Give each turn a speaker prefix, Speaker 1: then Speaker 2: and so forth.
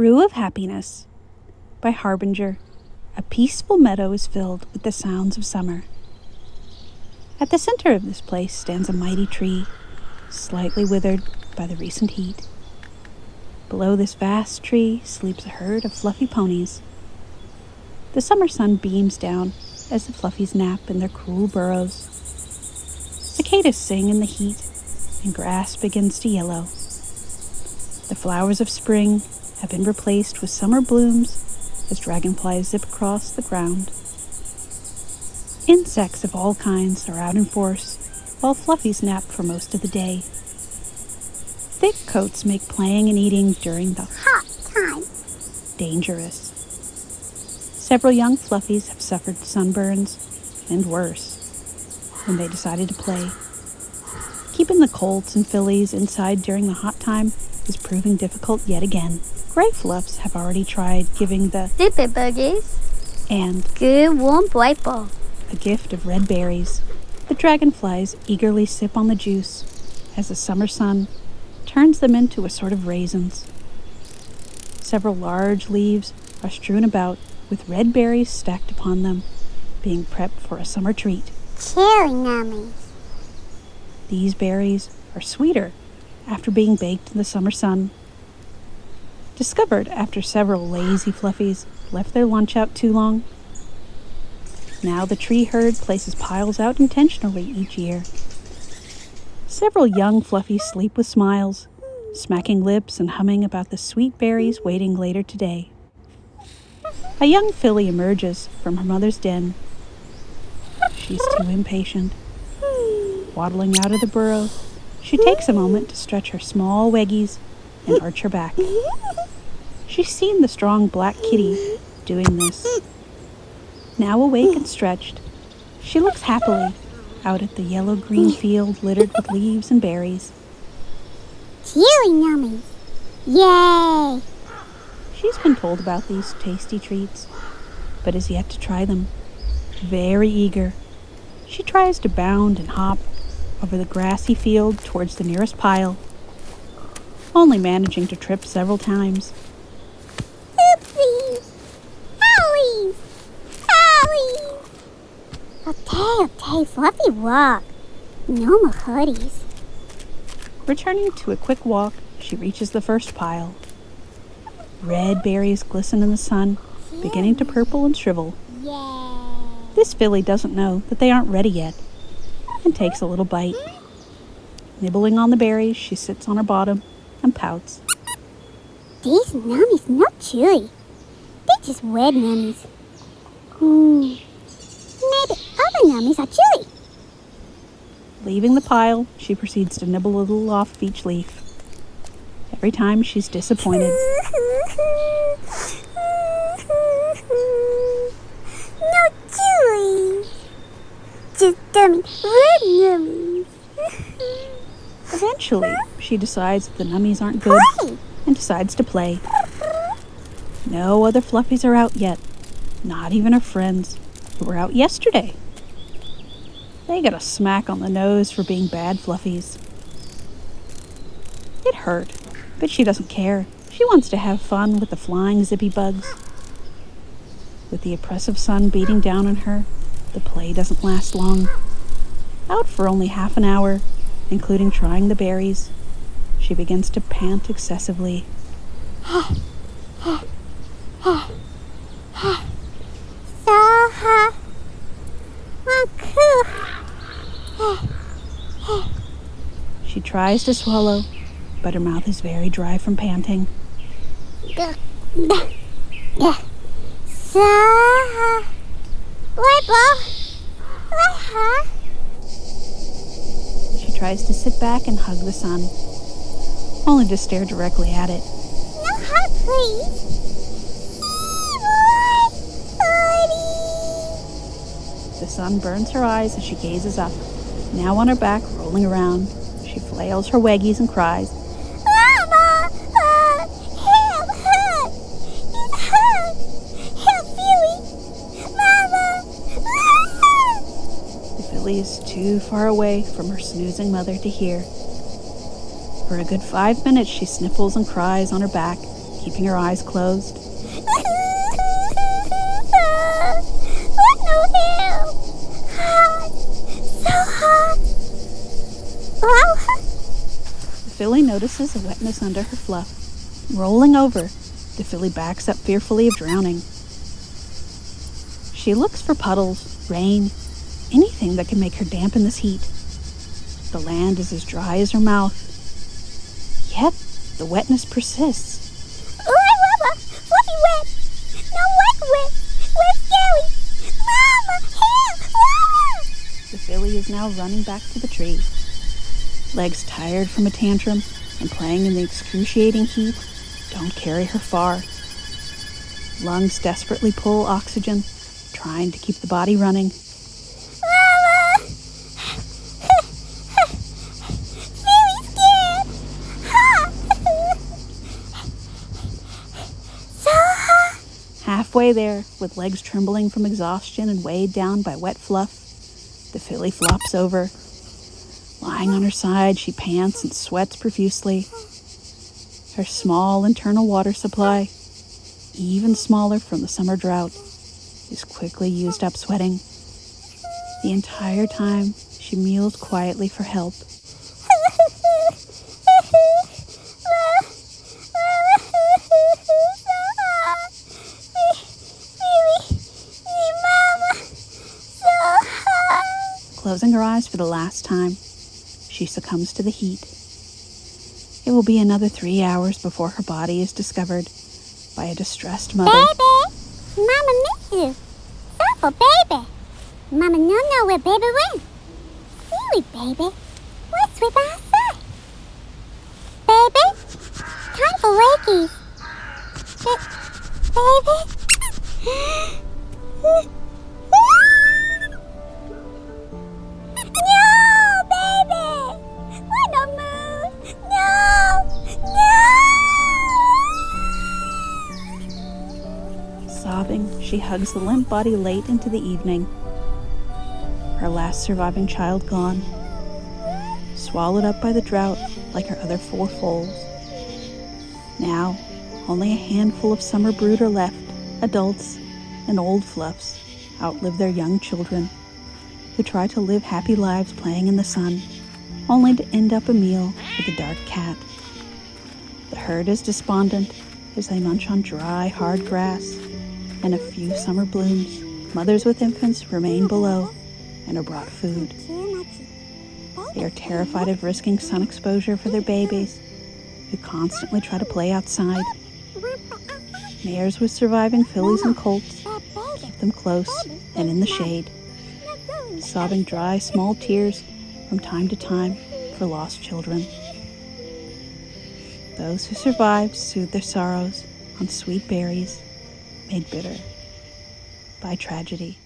Speaker 1: Brew of Happiness by Harbinger. A peaceful meadow is filled with the sounds of summer. At the center of this place stands a mighty tree, slightly withered by the recent heat. Below this vast tree sleeps a herd of fluffy ponies. The summer sun beams down as the fluffies nap in their cool burrows. Cicadas sing in the heat, and grass begins to yellow. The flowers of spring have been replaced with summer blooms as dragonflies zip across the ground. Insects of all kinds are out in force, while fluffies nap for most of the day. Thick coats make playing and eating during the hot time dangerous. Several young fluffies have suffered sunburns, and worse, when they decided to play. Keeping the colts and fillies inside during the hot time is proving difficult yet again. Gray fluffs have already tried giving the
Speaker 2: super buggies
Speaker 1: and
Speaker 2: good warm white ball
Speaker 1: a gift of red berries. The dragonflies eagerly sip on the juice as the summer sun turns them into a sort of raisins. Several large leaves are strewn about with red berries stacked upon them, being prepped for a summer treat.
Speaker 2: Cherry nummies.
Speaker 1: These berries are sweeter after being baked in the summer sun. Discovered after several lazy fluffies left their lunch out too long. Now the tree herd places piles out intentionally each year. Several young fluffies sleep with smiles, smacking lips and humming about the sweet berries waiting later today. A young filly emerges from her mother's den. She's too impatient. Waddling out of the burrow, she takes a moment to stretch her small weggies and arch her back. She's seen the strong black kitty doing this. Now awake and stretched, she looks happily out at the yellow-green field littered with leaves and berries.
Speaker 2: Cherry nummies. Yay!
Speaker 1: She's been told about these tasty treats, but is yet to try them. Very eager, she tries to bound and hop over the grassy field towards the nearest pile, only managing to trip several times.
Speaker 2: Oopsie! Owie! Owie! Okay, fluffy walk. No more hoodies.
Speaker 1: Returning to a quick walk, she reaches the first pile. Red berries glisten in the sun, beginning to purple and shrivel.
Speaker 2: Yay!
Speaker 1: This filly doesn't know that they aren't ready yet, and takes a little bite. Nibbling on the berries, she sits on her bottom and pouts.
Speaker 2: These nummies not chewy. They're just red nummies. Maybe other nummies are chewy.
Speaker 1: Leaving the pile, she proceeds to nibble a little off each leaf. Every time she's disappointed.
Speaker 2: No chewy. Just dummy red nummies.
Speaker 1: Eventually, she decides that the nummies aren't good and decides to play. No other fluffies are out yet, not even her friends who were out yesterday. They got a smack on the nose for being bad fluffies. It hurt, but she doesn't care. She wants to have fun with the flying zippy bugs. With the oppressive sun beating down on her, the play doesn't last long. Out for only half an hour, including trying the berries, she begins to pant excessively. She tries to swallow, but her mouth is very dry from panting. She tries to sit back and hug the sun, only to stare directly at it.
Speaker 2: No hot, please.
Speaker 1: The sun burns her eyes as she gazes up. Now on her back, rolling around, she flails her weggies and cries.
Speaker 2: Mama! Help! Hurt! It's hurt! Help, Billy! Mama!
Speaker 1: The filly is too far away from her snoozing mother to hear. For a good 5 minutes she sniffles and cries on her back keeping her eyes closed.
Speaker 2: What no hell? Hot. So hot. Oh, hot.
Speaker 1: The filly notices a wetness under her fluff. Rolling over, the filly backs up fearfully of drowning. She looks for puddles, rain, anything that can make her damp in this heat. The land is as dry as her mouth. Yet, the wetness persists.
Speaker 2: Oh, Mama, fluffy wet. No wet. Wet scary. Mama, help, Mama.
Speaker 1: The filly is now running back to the tree. Legs tired from a tantrum and playing in the excruciating heat don't carry her far. Lungs desperately pull oxygen, trying to keep the body running.
Speaker 2: Mama! Really scared! Hot! So hot!
Speaker 1: Halfway there, with legs trembling from exhaustion and weighed down by wet fluff, the filly flops over. Lying on her side, she pants and sweats profusely. Her small internal water supply, even smaller from the summer drought, is quickly used up sweating. The entire time, she mews quietly for help. Closing her eyes for the last time, she succumbs to the heat. It will be another 3 hours before her body is discovered by a distressed mother.
Speaker 2: Baby! Mama miss you. Sorry, baby. Mama no know where baby went. Really, baby. What's we by outside? Baby? Time for wakies. Baby? No, baby! Why not move? No!
Speaker 1: Sobbing, she hugs the limp body late into the evening. Her last surviving child gone, swallowed up by the drought like her other 4 foals. Now, only a handful of summer brood are left. Adults and old fluffs outlive their young children, who try to live happy lives playing in the sun, only to end up a meal with a dark cat. The herd is despondent as they munch on dry, hard grass and a few summer blooms. Mothers with infants remain below and are brought food. They are terrified of risking sun exposure for their babies, who constantly try to play outside. Mares with surviving fillies and colts keep them close and in the shade, sobbing dry, small tears from time to time for lost children. Those who survived soothe their sorrows on sweet berries made bitter by tragedy.